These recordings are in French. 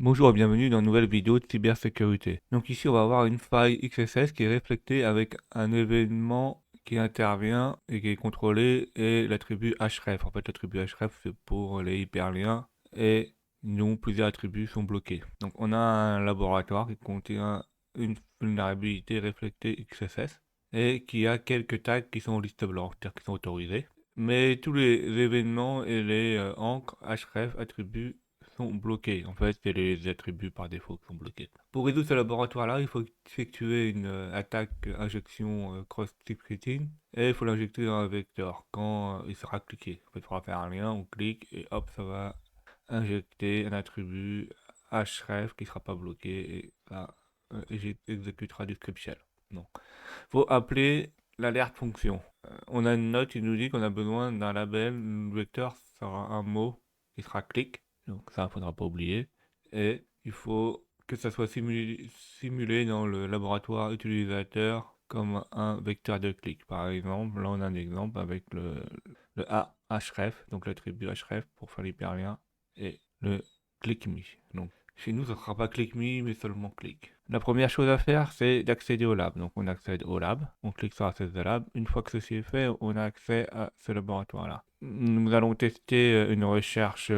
Bonjour et bienvenue dans une nouvelle vidéo de cybersécurité. Donc ici on va avoir une faille XSS qui est réflectée avec un événement qui intervient et qui est contrôlé et l'attribut href. En fait l'attribut href c'est pour les hyperliens et dont plusieurs attributs sont bloqués. Donc on a un laboratoire qui contient une vulnérabilité réflectée XSS et qui a quelques tags qui sont en liste blanche, c'est-à-dire qui sont autorisés. Mais tous les événements et les encres href attributs sont bloqués. En fait, c'est les attributs par défaut qui sont bloqués. Pour résoudre ce laboratoire-là, il faut effectuer une attaque injection cross-scripting et il faut l'injecter dans un vecteur quand il sera cliqué. En fait, il faudra faire un lien, on clique et hop, ça va injecter un attribut href qui ne sera pas bloqué et ça exécutera du script shell. Non. Il faut appeler l'alerte fonction. On a une note qui nous dit qu'on a besoin d'un label. Le vecteur sera un mot qui sera click. Donc ça, il ne faudra pas oublier. Et il faut que ça soit simulé dans le laboratoire utilisateur comme un vecteur de clic. Par exemple, là on a un exemple avec le href, donc l'attribut href pour faire l'hyperlien, et le click.me. Donc chez nous, ça ne sera pas click.me, mais seulement click. La première chose à faire, c'est d'accéder au lab. Donc on accède au lab, on clique sur Access the Lab. Une fois que ceci est fait, on a accès à ce laboratoire-là. Nous allons tester une recherche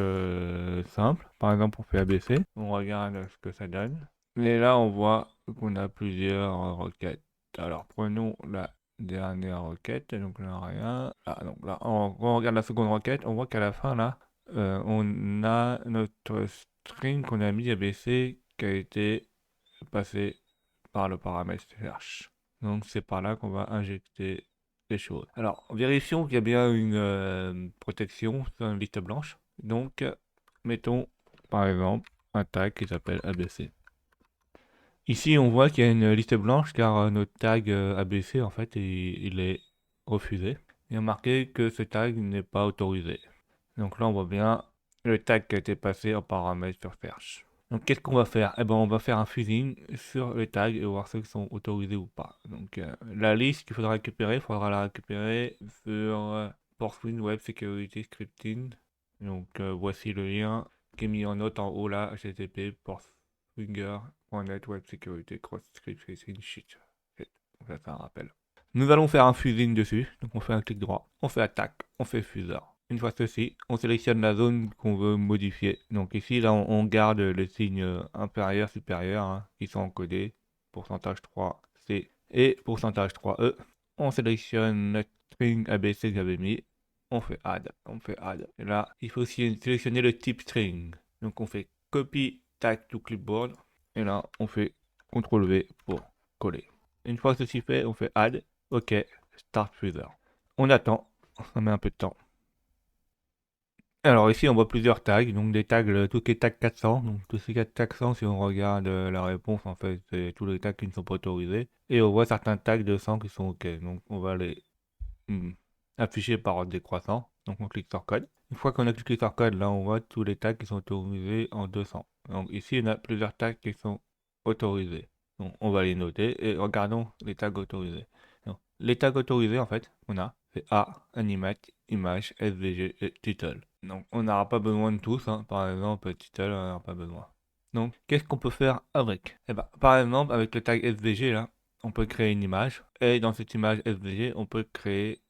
simple. Par exemple, on fait ABC. On regarde ce que ça donne. Et là, on voit qu'on a plusieurs requêtes. Alors, prenons la dernière requête. Donc là, rien. Ah, donc là, on regarde la seconde requête. On voit qu'à la fin, là, on a notre string qu'on a mis ABC qui a été passé par le paramètre search. Donc c'est par là qu'on va injecter les choses. Alors vérifions qu'il y a bien une protection sur une liste blanche. Donc mettons par exemple un tag qui s'appelle ABC. Ici on voit qu'il y a une liste blanche car notre tag ABC en fait il est refusé. Il y a marqué que ce tag n'est pas autorisé. Donc là on voit bien le tag qui a été passé en paramètre sur search. Donc qu'est-ce qu'on va faire? Eh ben on va faire un fuzzing sur les tags et voir ceux qui sont autorisés ou pas. Donc la liste qu'il faudra récupérer, il faudra la récupérer sur Portswin Web Security Scripting. Donc voici le lien qui est mis en note en haut là, http portswinger.net web security cross scripting sheet. Donc ça c'est un rappel. Nous allons faire un fuzzing dessus, donc on fait un clic droit, on fait attaque, on fait fuseur. Une fois ceci, on sélectionne la zone qu'on veut modifier. Donc ici, là, on garde les signes inférieurs, supérieurs, hein, qui sont encodés, pourcentage 3C et pourcentage 3E. On sélectionne notre string ABC que j'avais mis, on fait add. Et là, il faut aussi sélectionner le type string. Donc on fait copy tag to clipboard, et là, on fait CTRL V pour coller. Une fois ceci fait, on fait add, ok, start further. On attend, ça met un peu de temps. Alors ici on voit plusieurs tags, donc des tags, tout qui est tag 400, donc tous ces tags 400 si on regarde la réponse en fait c'est tous les tags qui ne sont pas autorisés, et on voit certains tags 200 qui sont ok, donc on va les afficher par ordre décroissant, donc on clique sur code. Une fois qu'on a cliqué sur code, là on voit tous les tags qui sont autorisés en 200. Donc ici on a plusieurs tags qui sont autorisés, donc on va les noter et regardons les tags autorisés. Donc, les tags autorisés en fait, on a c'est A, Animate, Image, SVG et Title. Donc on n'aura pas besoin de tous, hein. Par exemple Title on n'aura pas besoin. Donc qu'est-ce qu'on peut faire avec? Eh ben, par exemple avec le tag SVG là, on peut créer une image et dans cette image SVG on peut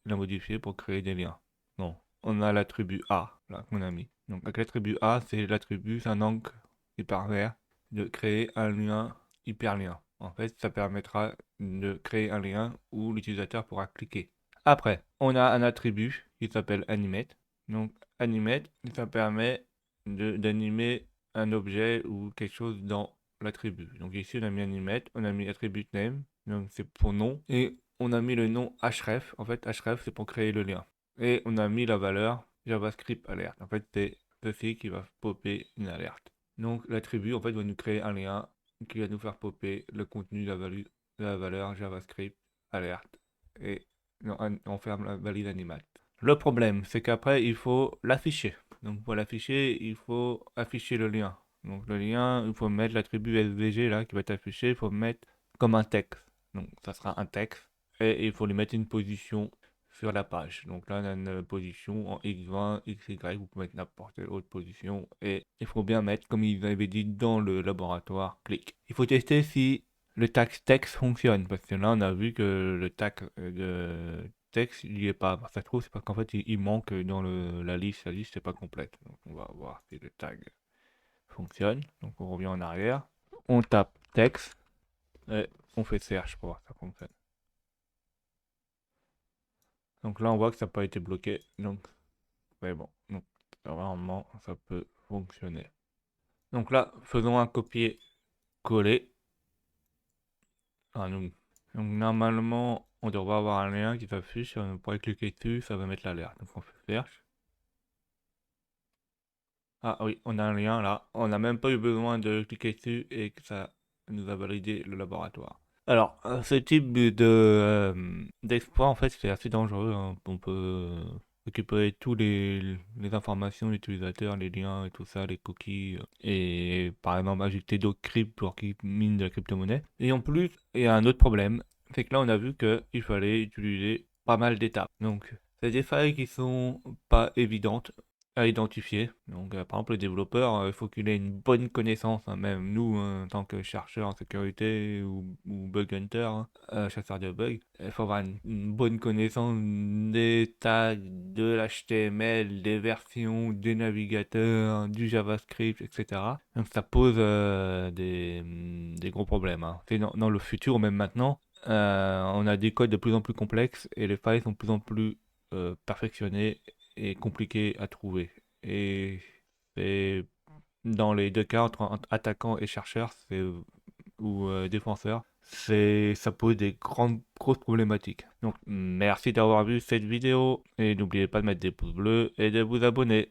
la modifier pour créer des liens. Donc on a l'attribut A là qu'on a mis. Donc avec l'attribut A c'est l'attribut, c'est un encre qui permet de créer un lien hyperlien. En fait ça permettra de créer un lien où l'utilisateur pourra cliquer. Après, on a un attribut qui s'appelle animate. Donc, animate, ça permet d'animer un objet ou quelque chose dans l'attribut. Donc ici, on a mis animate, on a mis attribute name, donc c'est pour nom, et on a mis le nom href. En fait, href, c'est pour créer le lien. Et on a mis la valeur JavaScript alert. En fait, c'est ceci qui va popper une alerte. Donc, l'attribut, en fait, va nous créer un lien qui va nous faire popper le contenu de la valeur JavaScript alerte. Et on ferme la valise animate. Le problème, c'est qu'après, il faut l'afficher. Donc pour l'afficher, il faut afficher le lien. Donc le lien, il faut mettre l'attribut SVG là qui va être affiché, il faut mettre comme un texte. Donc ça sera un texte et il faut lui mettre une position sur la page. Donc là, on a une position en X20, XY, vous pouvez mettre n'importe quelle autre position. Et il faut bien mettre, comme ils avaient dit dans le laboratoire, clic. Il faut tester si le tag text fonctionne, parce que là, on a vu que le tag de texte, il n'y est pas. Ça se trouve, c'est parce qu'en fait, il manque dans la liste n'est pas complète. Donc on va voir si le tag fonctionne. Donc on revient en arrière. On tape texte et on fait search pour voir si ça fonctionne. Donc là, on voit que ça n'a pas été bloqué. Donc, mais bon, donc, normalement, ça peut fonctionner. Donc là, faisons un copier-coller. Donc, normalement, on devrait avoir un lien qui s'affiche. On pourrait cliquer dessus, ça va mettre l'alerte. Donc on fait search. Ah oui, on a un lien là. On n'a même pas eu besoin de cliquer dessus et que ça nous a validé le laboratoire. Alors, ce type d'exploit, en fait, c'est assez dangereux, hein. On peut récupérer tous les informations de l'utilisateur, les liens et tout ça, les cookies, et par exemple ajouter d'autres cryptes pour qu'ils minent de la crypto-monnaie. Et en plus, il y a un autre problème, c'est que là, on a vu qu'il fallait utiliser pas mal d'étapes. Donc, c'est des failles qui sont pas évidentes à identifier. Donc, par exemple, le développeur, il faut qu'il ait une bonne connaissance, hein, même nous, en tant que chercheurs en sécurité ou bug hunter, hein, chasseur de bugs, il faut avoir une bonne connaissance des tags, de l'HTML, des versions, des navigateurs, du JavaScript, etc. Donc, ça pose des gros problèmes, hein. C'est dans le futur, ou même maintenant, on a des codes de plus en plus complexes et les failles sont de plus en plus perfectionnées et compliqué à trouver. Et dans les deux cas, entre attaquant et chercheur ou défenseur, ça pose des grosses problématiques. Donc merci d'avoir vu cette vidéo et n'oubliez pas de mettre des pouces bleus et de vous abonner.